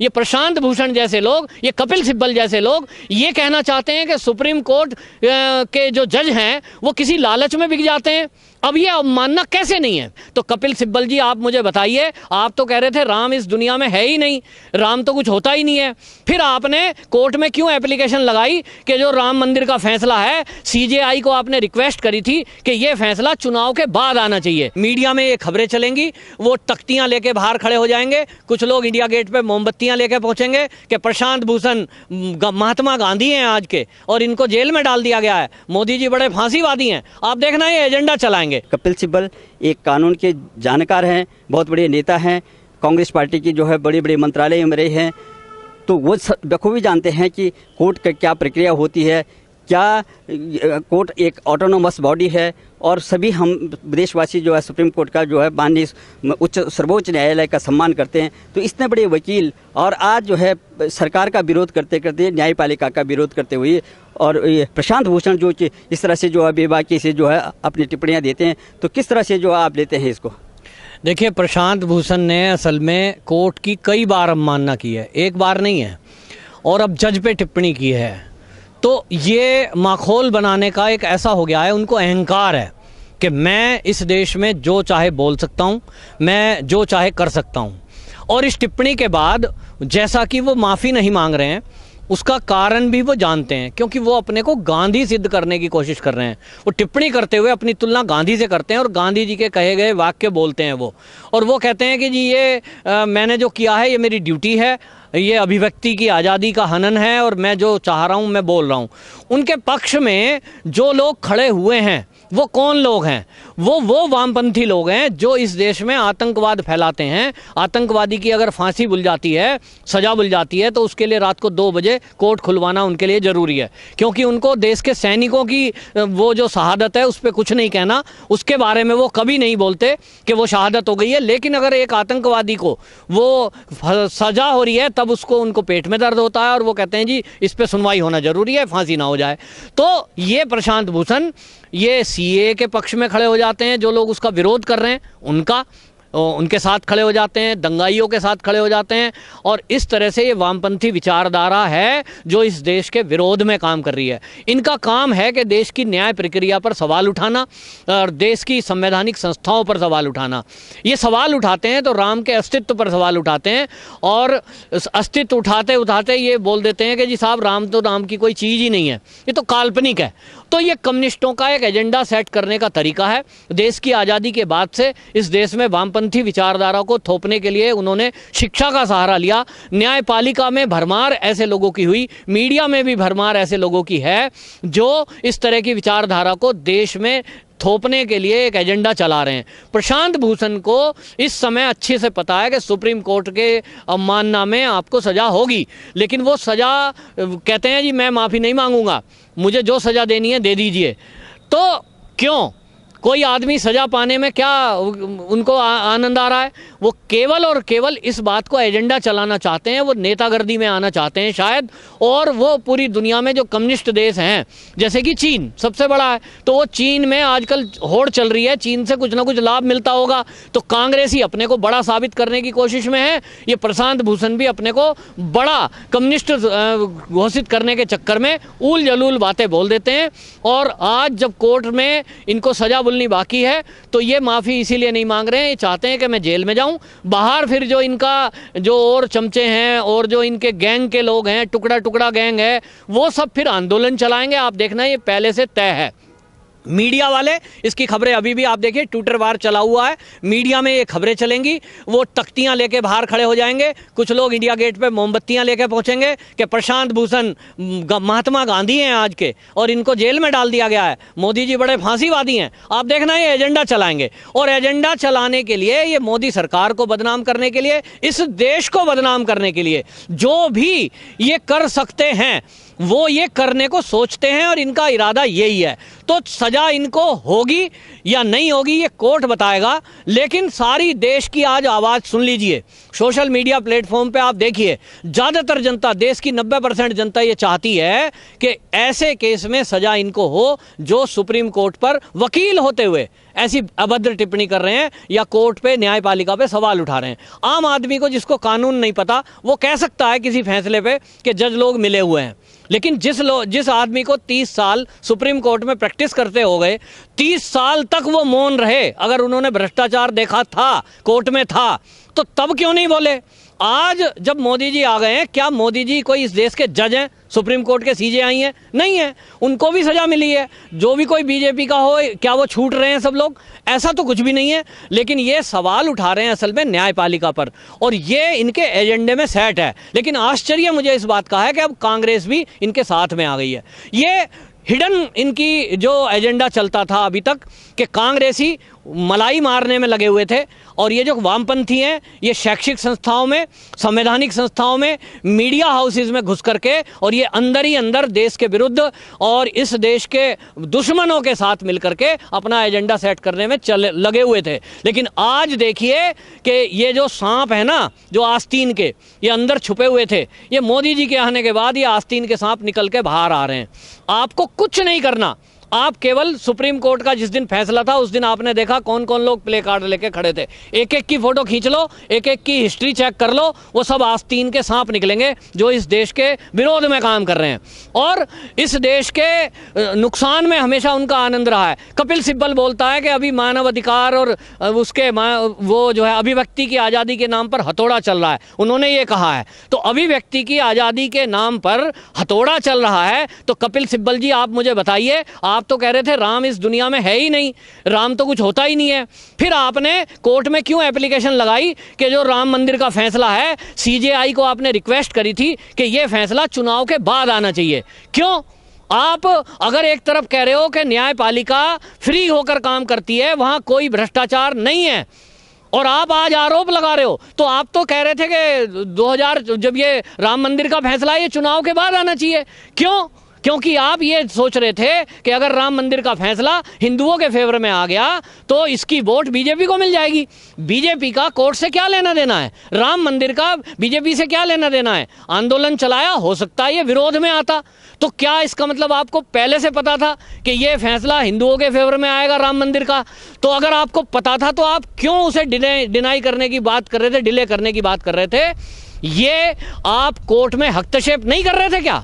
ये प्रशांत भूषण जैसे लोग, ये कपिल सिब्बल जैसे लोग ये कहना चाहते हैं कि सुप्रीम कोर्ट के जो जज हैं वो किसी लालच में बिक जाते हैं। अब ये मानना कैसे नहीं है? तो कपिल सिब्बल जी आप मुझे बताइए, आप तो कह रहे थे राम इस दुनिया में है ही नहीं, राम तो कुछ होता ही नहीं है, फिर आपने कोर्ट में क्यों एप्लीकेशन लगाई कि जो राम मंदिर का फैसला है, सीजेआई को आपने रिक्वेस्ट करी थी कि ये फैसला चुनाव के बाद आना चाहिए। मीडिया में ये खबरें चलेंगी, वो तख्तियां लेके बाहर खड़े हो जाएंगे, कुछ लोग इंडिया गेट पे मोमबत्तियां लेके पहुंचेंगे कि प्रशांत भूषण महात्मा गांधी हैं आज के और इनको जेल में डाल दिया गया है, मोदी जी बड़े फांसीवादी हैं। आप देखना ये एजेंडा चलाएंगे। कपिल सिब्बल एक कानून के जानकार हैं, बहुत बड़े नेता हैं, कांग्रेस पार्टी की जो है बड़े बड़े मंत्रालय में रहे हैं, तो वो बखूबी जानते हैं कि कोर्ट का क्या प्रक्रिया होती है, क्या कोर्ट एक ऑटोनोमस बॉडी है और सभी हम देशवासी जो है सुप्रीम कोर्ट का जो है माननीय सर्वोच्च न्यायालय का सम्मान करते हैं। तो इतने बड़े वकील और आज जो है सरकार का विरोध करते करते, न्यायपालिका का विरोध करते हुए और ये प्रशांत भूषण जो इस तरह से जो है बेबाकी से जो है अपनी टिप्पणियां देते हैं, तो किस तरह से जो आप लेते हैं इसको? देखिए, प्रशांत भूषण ने असल में कोर्ट की कई बार अवमानना की है, एक बार नहीं है, और अब जज पे टिप्पणी की है। तो ये माखौल बनाने का एक ऐसा हो गया है, उनको अहंकार है कि मैं इस देश में जो चाहे बोल सकता हूँ, मैं जो चाहे कर सकता हूँ। और इस टिप्पणी के बाद जैसा कि वो माफ़ी नहीं मांग रहे हैं, उसका कारण भी वो जानते हैं, क्योंकि वो अपने को गांधी सिद्ध करने की कोशिश कर रहे हैं। वो टिप्पणी करते हुए अपनी तुलना गांधी से करते हैं और गांधी जी के कहे गए वाक्य बोलते हैं वो, और वो कहते हैं कि जी ये मैंने जो किया है ये मेरी ड्यूटी है, ये अभिव्यक्ति की आज़ादी का हनन है और मैं जो चाह रहा हूँ मैं बोल रहा हूँ। उनके पक्ष में जो लोग खड़े हुए हैं वो कौन लोग हैं? वो वामपंथी लोग हैं जो इस देश में आतंकवाद फैलाते हैं। आतंकवादी की अगर फांसी बुल जाती है, सज़ा बुल जाती है, तो उसके लिए रात को 2 बजे कोर्ट खुलवाना उनके लिए ज़रूरी है, क्योंकि उनको देश के सैनिकों की वो जो शहादत है उस पर कुछ नहीं कहना, उसके बारे में वो कभी नहीं बोलते कि वो शहादत हो गई है। लेकिन अगर एक आतंकवादी को वो सज़ा हो रही है तब उनको पेट में दर्द होता है और वो कहते हैं जी इस पर सुनवाई होना ज़रूरी है, फांसी ना हो जाए। तो ये प्रशांत भूषण ये सीए के पक्ष में खड़े हो जाते हैं, जो लोग उसका विरोध कर रहे हैं उनके साथ खड़े हो जाते हैं, दंगाइयों के साथ खड़े हो जाते हैं, और इस तरह से ये वामपंथी विचारधारा है जो इस देश के विरोध में काम कर रही है। इनका काम है कि देश की न्याय प्रक्रिया पर सवाल उठाना और देश की संवैधानिक संस्थाओं पर सवाल उठाना। ये सवाल उठाते हैं तो राम के अस्तित्व पर सवाल उठाते हैं, और अस्तित्व उठाते उठाते ये बोल देते हैं कि जी साहब राम तो राम की कोई चीज़ ही नहीं है, ये तो काल्पनिक है। तो ये कम्युनिस्टों का एक एजेंडा सेट करने का तरीका है। देश की आज़ादी के बाद से इस देश में वामपंथी विचारधारा को थोपने के लिए उन्होंने शिक्षा का सहारा लिया। न्यायपालिका में भरमार ऐसे लोगों की हुई, मीडिया में भी भरमार ऐसे लोगों की है जो इस तरह की विचारधारा को देश में थोपने के लिए एक एजेंडा चला रहे हैं। प्रशांत भूषण को इस समय अच्छे से पता है कि सुप्रीम कोर्ट के अवमानना में आपको सज़ा होगी, लेकिन वो सज़ा कहते हैं जी मैं माफ़ी नहीं मांगूंगा, मुझे जो सज़ा देनी है दे दीजिए। तो क्यों? कोई आदमी सज़ा पाने में क्या उनको आनंद आ रहा है? वो केवल और केवल इस बात को एजेंडा चलाना चाहते हैं, वो नेतागर्दी में आना चाहते हैं शायद, और वो पूरी दुनिया में जो कम्युनिस्ट देश हैं जैसे कि चीन सबसे बड़ा है, तो वो चीन में आजकल होड़ चल रही है, चीन से कुछ ना कुछ लाभ मिलता होगा, तो कांग्रेस ही अपने को बड़ा साबित करने की कोशिश में है। ये प्रशांत भूषण भी अपने को बड़ा कम्युनिस्ट घोषित करने के चक्कर में ऊल जलूल बातें बोल देते हैं। और आज जब कोर्ट में इनको सज़ा बोलनी बाकी है तो ये माफ़ी इसीलिए नहीं मांग रहे हैं, ये चाहते हैं कि मैं जेल में जाऊं, बाहर फिर जो इनका जो और चमचे हैं और जो इनके गैंग के लोग हैं, टुकड़ा टुकड़ा गैंग है, वो सब फिर आंदोलन चलाएंगे। आप देखना ये पहले से तय है। मीडिया वाले इसकी खबरें अभी भी आप देखिए ट्विटर वार चला हुआ है, मीडिया में ये खबरें चलेंगी, वो तख्तियां लेके बाहर खड़े हो जाएंगे, कुछ लोग इंडिया गेट पे मोमबत्तियां लेके पहुंचेंगे कि प्रशांत भूषण महात्मा गांधी हैं आज के और इनको जेल में डाल दिया गया है, मोदी जी बड़े फांसीवादी हैं। आप देखना ये एजेंडा चलाएंगे, और एजेंडा चलाने के लिए, ये मोदी सरकार को बदनाम करने के लिए, इस देश को बदनाम करने के लिए जो भी ये कर सकते हैं वो ये करने को सोचते हैं और इनका इरादा यही है। तो सजा इनको होगी या नहीं होगी ये कोर्ट बताएगा, लेकिन सारी देश की आज आवाज़ सुन लीजिए। सोशल मीडिया प्लेटफॉर्म पे आप देखिए, ज़्यादातर जनता, देश की 90% जनता ये चाहती है कि ऐसे केस में सजा इनको हो जो सुप्रीम कोर्ट पर वकील होते हुए ऐसी अभद्र टिप्पणी कर रहे हैं या कोर्ट पे, न्यायपालिका पे सवाल उठा रहे हैं। आम आदमी को जिसको कानून नहीं पता वो कह सकता है किसी फैसले पे कि जज लोग मिले हुए हैं, लेकिन जिस आदमी को 30 साल सुप्रीम कोर्ट में प्रैक्टिस करते हो गए, 30 साल तक वो मौन रहे। अगर उन्होंने भ्रष्टाचार देखा था, कोर्ट में था, तो तब क्यों नहीं बोले? आज जब मोदी जी आ गए हैं, क्या मोदी जी कोई इस देश के जज हैं? सुप्रीम कोर्ट के सीजेआई हैं? नहीं है। उनको भी सजा मिली है। जो भी कोई बीजेपी का हो, क्या वो छूट रहे हैं सब लोग? ऐसा तो कुछ भी नहीं है। लेकिन ये सवाल उठा रहे हैं असल में न्यायपालिका पर, और ये इनके एजेंडे में सेट है। लेकिन आश्चर्य मुझे इस बात का है कि अब कांग्रेस भी इनके साथ में आ गई है। ये हिडन इनकी जो एजेंडा चलता था अभी तक कि कांग्रेसी मलाई मारने में लगे हुए थे, और ये जो वामपंथी हैं ये शैक्षिक संस्थाओं में, संवैधानिक संस्थाओं में, मीडिया हाउसेज में घुस करके और ये अंदर ही अंदर देश के विरुद्ध और इस देश के दुश्मनों के साथ मिलकर के अपना एजेंडा सेट करने में लगे हुए थे। लेकिन आज देखिए कि ये जो सांप है ना, जो आस्तीन के, ये अंदर छुपे हुए थे, ये मोदी जी के आने के बाद ये आस्तीन के सांप निकल के बाहर आ रहे हैं। आपको कुछ नहीं करना, आप केवल सुप्रीम कोर्ट का जिस दिन फैसला था उस दिन आपने देखा कौन कौन लोग प्ले कार्ड लेके खड़े थे। एक एक की फोटो खींच लो, एक एक की हिस्ट्री चेक कर लो, वो सब आस्तीन के सांप निकलेंगे जो इस देश के विरोध में काम कर रहे हैं और इस देश के नुकसान में हमेशा उनका आनंद रहा है। कपिल सिब्बल बोलता है कि अभी मानव अधिकार और उसके वो जो है अभिव्यक्ति की आज़ादी के नाम पर हथौड़ा चल रहा है, उन्होंने ये कहा है। तो अभिव्यक्ति की आज़ादी के नाम पर हथौड़ा चल रहा है, तो कपिल सिब्बल जी आप मुझे बताइए, आप तो कह रहे थे राम इस दुनिया में है ही नहीं, राम तो कुछ होता ही नहीं है, फिर आपने कोर्ट में क्यों एप्लीकेशन लगाई कि जो राम मंदिर का फैसला है, सीजेआई को आपने रिक्वेस्ट करी थी कि यह फैसला चुनाव के बाद आना चाहिए? क्यों? आप अगर एक तरफ कह रहे हो कि न्यायपालिका फ्री होकर काम करती है, वहां कोई भ्रष्टाचार नहीं है, और आप आज आरोप लगा रहे हो, तो आप तो कह रहे थे कि 2000 जब ये राम मंदिर का फैसला है ये चुनाव के बाद आना चाहिए। क्यों? क्योंकि आप ये सोच रहे थे कि अगर राम मंदिर का फैसला हिंदुओं के फेवर में आ गया तो इसकी वोट बीजेपी को मिल जाएगी। बीजेपी का कोर्ट से क्या लेना देना है? राम मंदिर का बीजेपी से क्या लेना देना है? आंदोलन चलाया, हो सकता है ये विरोध में आता, तो क्या इसका मतलब आपको पहले से पता था कि ये फैसला हिंदुओं के फेवर में आएगा राम मंदिर का? तो अगर आपको पता था तो आप क्यों उसे डिनाई करने की बात कर रहे थे, डिले करने की बात कर रहे थे? ये आप कोर्ट में हस्तक्षेप नहीं कर रहे थे क्या?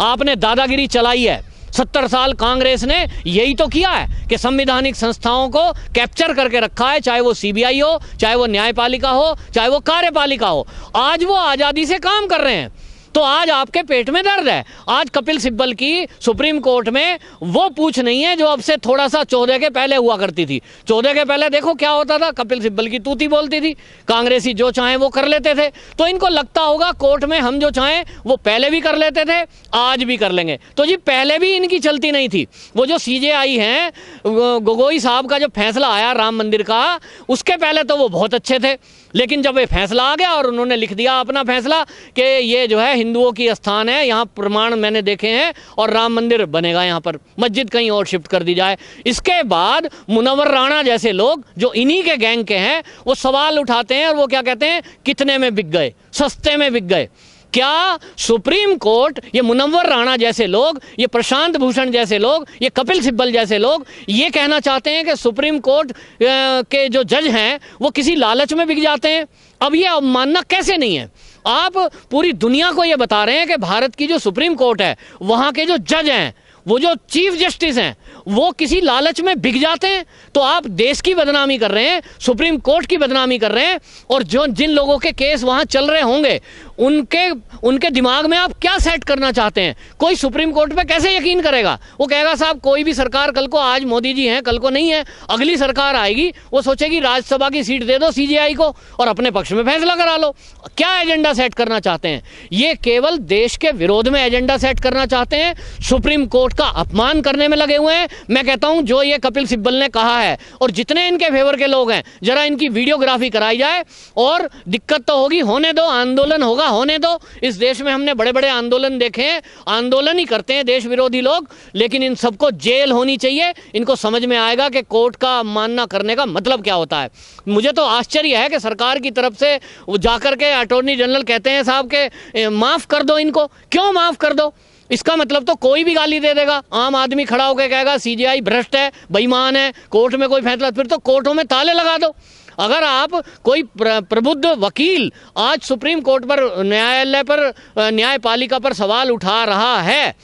आपने दादागिरी चलाई है। 70 साल कांग्रेस ने यही तो किया है कि संवैधानिक संस्थाओं को कैप्चर करके रखा है, चाहे वो सीबीआई हो, चाहे वो न्यायपालिका हो, चाहे वो कार्यपालिका हो। आज वो आज़ादी से काम कर रहे हैं, तो आज आपके पेट में दर्द है। आज कपिल सिब्बल की सुप्रीम कोर्ट में वो पूछ नहीं है जो अब से थोड़ा सा 14 के पहले हुआ करती थी। 14 के पहले देखो क्या होता था, कपिल सिब्बल की तूती बोलती थी, कांग्रेसी जो चाहे वो कर लेते थे। तो इनको लगता होगा कोर्ट में हम जो चाहें वो पहले भी कर लेते थे, आज भी कर लेंगे। तो जी पहले भी इनकी चलती नहीं थी। वो जो सीजेआई हैं, गोगोई साहब का जो फैसला आया राम मंदिर का, उसके पहले तो वो बहुत अच्छे थे, लेकिन जब ये फैसला आ गया और उन्होंने लिख दिया अपना फैसला कि ये जो है हिंदुओं की स्थान है, यहाँ प्रमाण मैंने देखे हैं और राम मंदिर बनेगा, यहाँ पर मस्जिद कहीं और शिफ्ट कर दी जाए। इसके बाद मुनव्वर राणा जैसे लोग जो इन्हीं के गैंग के हैं वो सवाल उठाते हैं और वो क्या कहते हैं, कितने में बिक गए, सस्ते में बिक गए। क्या सुप्रीम कोर्ट, ये मुनव्वर राणा जैसे लोग, ये प्रशांत भूषण जैसे लोग, ये कपिल सिब्बल जैसे लोग ये कहना चाहते हैं कि सुप्रीम कोर्ट के जो जज हैं वो किसी लालच में बिक जाते हैं? अब ये अवमानना कैसे नहीं है? आप पूरी दुनिया को ये बता रहे हैं कि भारत की जो सुप्रीम कोर्ट है, वहाँ के जो जज हैं, वो जो चीफ जस्टिस हैं, वो किसी लालच में बिक जाते हैं। तो आप देश की बदनामी कर रहे हैं, सुप्रीम कोर्ट की बदनामी कर रहे हैं, और जो जिन लोगों के केस वहाँ चल रहे होंगे उनके दिमाग में आप क्या सेट करना चाहते हैं? कोई सुप्रीम कोर्ट पे कैसे यकीन करेगा? वो कहेगा साहब कोई भी सरकार कल को, आज मोदी जी हैं, कल को नहीं है, अगली सरकार आएगी, वो सोचेगी राज्यसभा की सीट दे दो सीजेआई को और अपने पक्ष में फैसला करा लो। क्या एजेंडा सेट करना चाहते हैं? ये केवल देश के विरोध में एजेंडा सेट करना चाहते हैं, सुप्रीम कोर्ट का अपमान करने में लगे हुए हैं। मैं कहता हूं जो ये कपिल सिब्बल ने कहा है और जितने इनके फेवर के लोग हैं, जरा इनकी वीडियोग्राफी कराई जाए और दिक्कत तो होगी, होने दो, आंदोलन होगा, होने दो। इस देश में हमने बड़े बड़े आंदोलन देखे हैं, आंदोलन ही करते हैं देश विरोधी लोग, लेकिन इन सबको जेल होनी चाहिए। इनको समझ में आएगा कि कोर्ट का अवमानना करने का मतलब क्या होता है। मुझे तो आश्चर्य है कि सरकार की तरफ से वो जाकर के अटॉर्नी जनरल कहते हैं साहब के माफ़ कर दो इनको। क्यों माफ़ कर दो? इसका मतलब तो कोई भी गाली दे देगा। आम आदमी खड़ा होकर कहेगा सीजेआई भ्रष्ट है, बेईमान है, कोर्ट में कोई फैसला, फिर तो कोर्टों में ताले लगा दो। अगर आप कोई प्रबुद्ध वकील आज सुप्रीम कोर्ट पर, न्यायालय पर, न्यायपालिका पर सवाल उठा रहा है,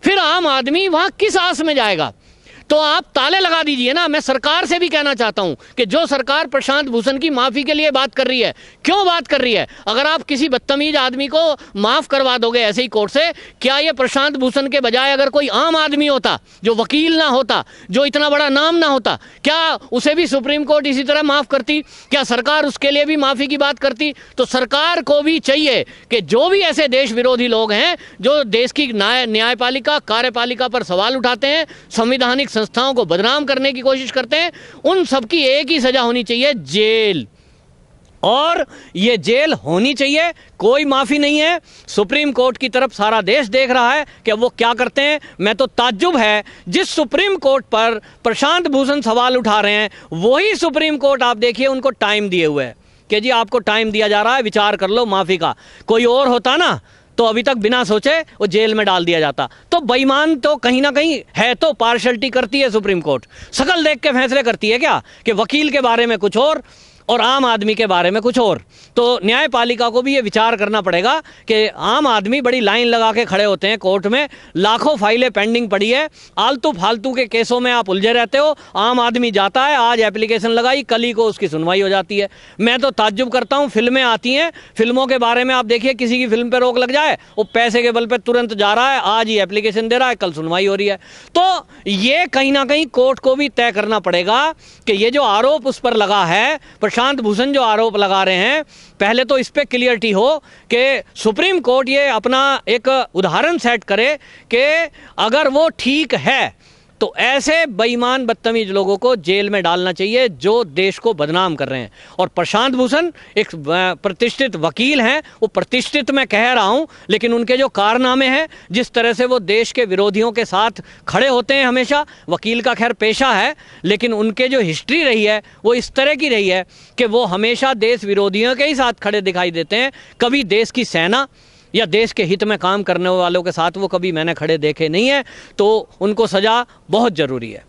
फिर आम आदमी वहाँ किस आस में जाएगा? तो आप ताले लगा दीजिए ना। मैं सरकार से भी कहना चाहता हूं कि जो सरकार प्रशांत भूषण की माफ़ी के लिए बात कर रही है, क्यों बात कर रही है? अगर आप किसी बदतमीज आदमी को माफ़ करवा दोगे ऐसे ही कोर्ट से, क्या ये प्रशांत भूषण के बजाय अगर कोई आम आदमी होता, जो वकील ना होता, जो इतना बड़ा नाम ना होता, क्या उसे भी सुप्रीम कोर्ट इसी तरह माफ़ करती? क्या सरकार उसके लिए भी माफ़ी की बात करती? तो सरकार को भी चाहिए कि जो भी ऐसे देश विरोधी लोग हैं, जो देश की न्यायपालिका, कार्यपालिका पर सवाल उठाते हैं, संविधानिक संस्थाओं को बदनाम करने की कोशिश करते हैं, उन सबकी एक ही सजा होनी चाहिए, जेल। और ये जेल होनी चाहिए, कोई माफ़ी नहीं है। सुप्रीम कोर्ट की तरफ सारा देश देख रहा है कि वो क्या करते हैं। मैं तो ताज्जुब है, जिस सुप्रीम कोर्ट पर प्रशांत भूषण सवाल उठा रहे हैं, वही सुप्रीम कोर्ट आप देखिए उनको टाइम दिए हुए है कि जी आपको टाइम दिया जा रहा है, विचार कर लो माफ़ी का। कोई और होता ना तो अभी तक बिना सोचे वो जेल में डाल दिया जाता। तो बेईमान तो कहीं ना कहीं है, तो पार्शलिटी करती है सुप्रीम कोर्ट, शकल देख के फैसले करती है क्या, कि वकील के बारे में कुछ और आम आदमी के बारे में कुछ और। तो न्यायपालिका को भी ये विचार करना पड़ेगा कि आम आदमी बड़ी लाइन लगा के खड़े होते हैं कोर्ट में, लाखों फाइलें पेंडिंग पड़ी है, आलतू फालतू के केसों में आप उलझे रहते हो। आम आदमी जाता है, आज एप्लीकेशन लगाई, कल ही को उसकी सुनवाई हो जाती है। मैं तो ताज्जुब करता हूँ, फिल्में आती हैं, फिल्मों के बारे में आप देखिए, किसी की फिल्म पर रोक लग जाए, वो पैसे के बल पर तुरंत जा रहा है, आज ही एप्लीकेशन दे रहा है, कल सुनवाई हो रही है। तो ये कहीं ना कहीं कोर्ट को भी तय करना पड़ेगा कि ये जो आरोप उस पर लगा है, प्रशांत भूषण जो आरोप लगा रहे हैं, पहले तो इस पे क्लियरिटी हो कि सुप्रीम कोर्ट ये अपना एक उदाहरण सेट करे कि अगर वो ठीक है तो ऐसे बेईमान बदतमीज लोगों को जेल में डालना चाहिए जो देश को बदनाम कर रहे हैं। और प्रशांत भूषण एक प्रतिष्ठित वकील हैं, वो प्रतिष्ठित मैं कह रहा हूं, लेकिन उनके जो कारनामे हैं, जिस तरह से वो देश के विरोधियों के साथ खड़े होते हैं हमेशा, वकील का खैर पेशा है, लेकिन उनके जो हिस्ट्री रही है वो इस तरह की रही है कि वो हमेशा देश विरोधियों के ही साथ खड़े दिखाई देते हैं। कभी देश की सेना या देश के हित में काम करने वालों के साथ वो कभी मैंने खड़े देखे नहीं है। तो उनको सज़ा बहुत ज़रूरी है।